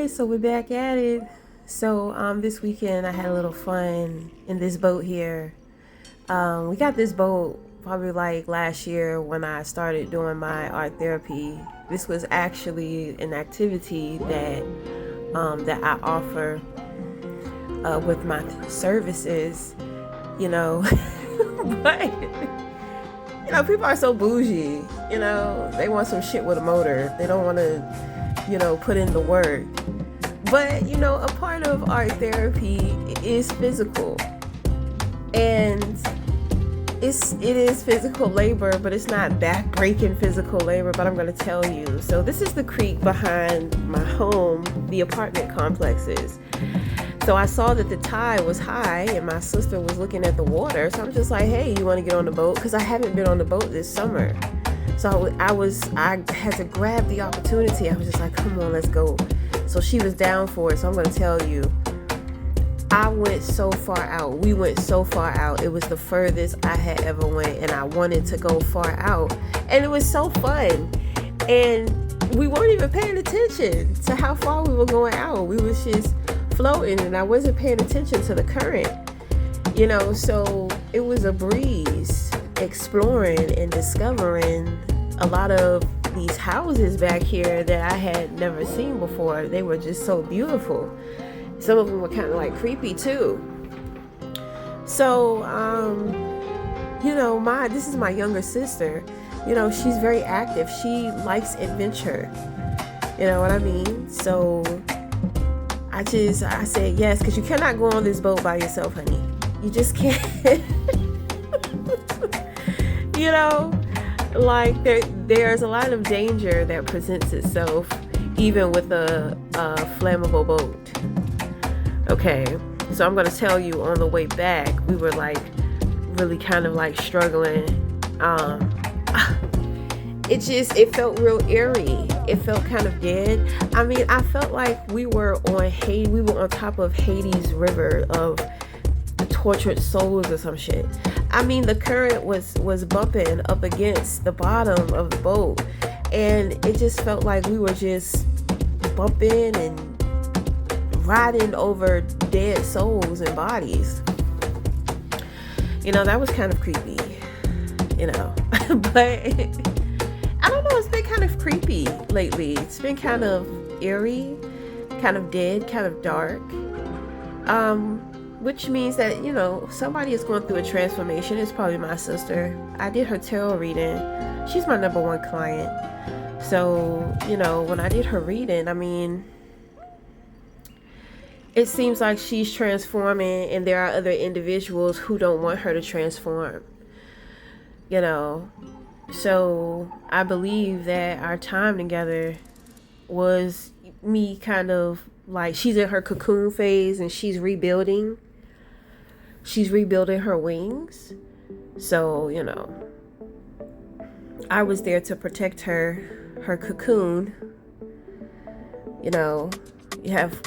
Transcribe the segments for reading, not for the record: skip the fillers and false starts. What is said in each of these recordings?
right, so we're back at it. So this weekend I had a little fun in this boat here. We got this boat probably like last year when I started doing my art therapy. This was actually an activity that I offer with my services, you know. But people are so bougie. They want some shit with a motor. They don't want to, put in the work. But a part of art therapy is physical, and it is physical labor, but it's not back-breaking physical labor. But I'm going to tell you. So this is the creek behind my home, the apartment complexes. So I saw that the tide was high, and my sister was looking at the water. So I'm just like, hey, you want to get on the boat? Because I haven't been on the boat this summer. So I had to grab the opportunity. I was just like, come on, let's go. So she was down for it. So I'm going to tell you, I went so far out. We went so far out. It was the furthest I had ever went, and I wanted to go far out. And it was so fun. And we weren't even paying attention to how far we were going out. We was just floating, and I wasn't paying attention to the current. So it was a breeze, exploring and discovering a lot of these houses back here that I had never seen before. They were just so beautiful. Some of them were kind of like creepy too. So, this is my younger sister. She's very active. She likes adventure. You know what I mean? So I said yes, because you cannot go on this boat by yourself, honey. You just can't. Like there's a lot of danger that presents itself even with a flammable boat. Okay, so I'm gonna tell you, on the way back we were like really kind of like struggling. It felt real eerie. It felt kind of dead. I mean, I felt like we were on top of Hades River of the tortured souls or some shit. I mean, the current was bumping up against the bottom of the boat, and it just felt like we were just bumping and riding over dead souls and bodies. That was kind of creepy, but I don't know, it's been kind of creepy lately. It's been kind of eerie, kind of dead, kind of dark. Which means that, somebody is going through a transformation. It's probably my sister. I did her tarot reading. She's my number one client. So, when I did her reading, I mean, it seems like she's transforming, and there are other individuals who don't want her to transform. So I believe that our time together was me kind of like, she's in her cocoon phase and she's rebuilding. She's rebuilding her wings. So, I was there to protect her cocoon. You have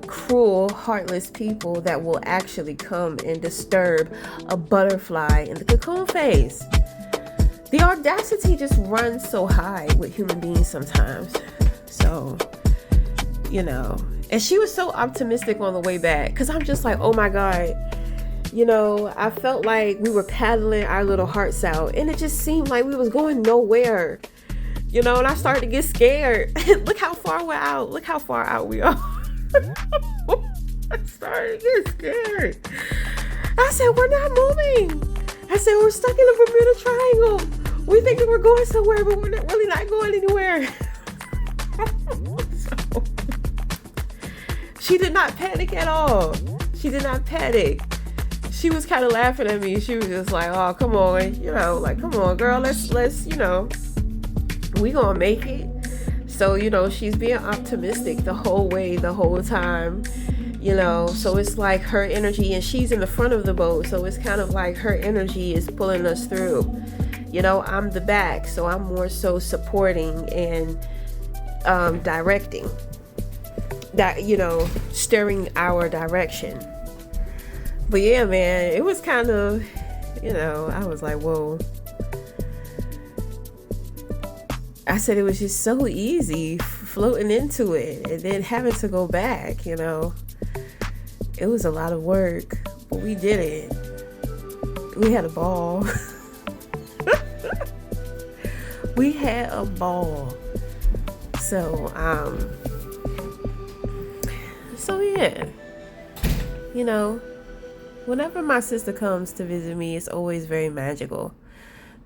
cruel, heartless people that will actually come and disturb a butterfly in the cocoon phase. The audacity just runs so high with human beings sometimes. So, and she was so optimistic on the way back, because I'm just like, oh my God, I felt like we were paddling our little hearts out, and it just seemed like we was going nowhere, and I started to get scared. Look how far we're out. Look how far out we are. I started to get scared. I said, we're not moving. I said, we're stuck in the Bermuda Triangle. We think that we're going somewhere, but we're really not going anywhere. So, she did not panic at all. She did not panic. She was kind of laughing at me. She was just like, oh, come on. Come on, girl. Let's we gonna make it. So, she's being optimistic the whole way, the whole time. So it's like her energy, and she's in the front of the boat. So it's kind of like her energy is pulling us through. I'm the back, so I'm more so supporting and directing that, steering our direction. But yeah, man, it was kind of, I was like, whoa. I said it was just so easy floating into it and then having to go back, you know. It was a lot of work, but we did it. We had a ball. We had a ball. So yeah, you know, whenever my sister comes to visit me, it's always very magical.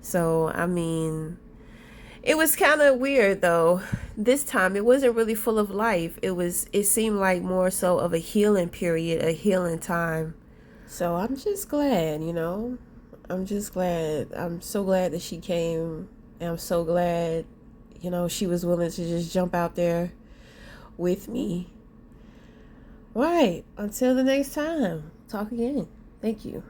So, I mean, it was kind of weird though. This time it wasn't really full of life. It seemed like more so of a healing period, a healing time. So, I'm just glad, you know. I'm just glad. I'm so glad that she came. And I'm so glad, you know, she was willing to just jump out there with me. Right. Until the next time. Talk again. Thank you.